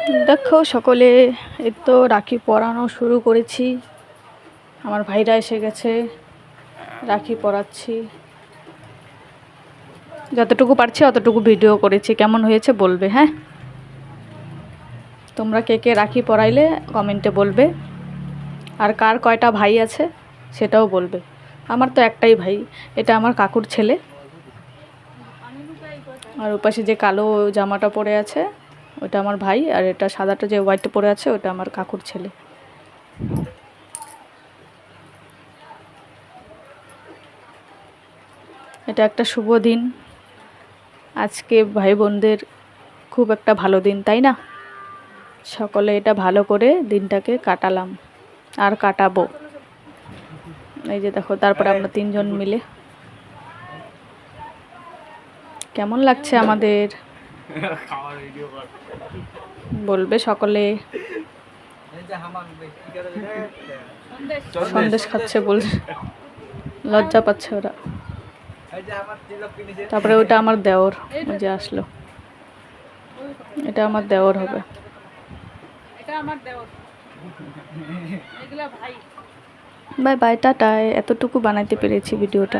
দেখো সকলে, এই তো রাখি পরানো শুরু করেছি। আমার ভাইরা এসে গেছে, রাখি পরাচ্ছি। যতটুকু পারছি অতটুকু ভিডিও করেছি, কেমন হয়েছে বলবে। হ্যাঁ, তোমরা কে কে রাখি পরাইলে কমেন্টে বলবে, আর কার কয়টা ভাই আছে সেটাও বলবে। আমার তো একটাই ভাই, এটা আমার কাকুর ছেলে। আর ওপাশে যে কালো জামাটা পরে আছে ওটা আমার ভাই, আর এটা সাদাটা যে হোয়াইট পরে আছে ওটা আমার কাকুর ছেলে। এটা একটা শুভ দিন, আজকে ভাই বোনদের খুব একটা ভালো দিন, তাই না? সকলে এটা ভালো করে দিনটাকে কাটালাম আর কাটাবো। এই যে দেখো, তারপরে আমরা তিনজন মিলে কেমন লাগছে আমাদের বলবে সকলে। সন্দেশ খাচ্ছে বলছে, লজ্জা পাচ্ছে ওরা। তারপরে ওটা আমার দেওর, ওই যে আসলো, এটা আমার দেওর হবে। Bye bye, tata. এতটুকু বানাইতে পেরেছি ভিডিওটা।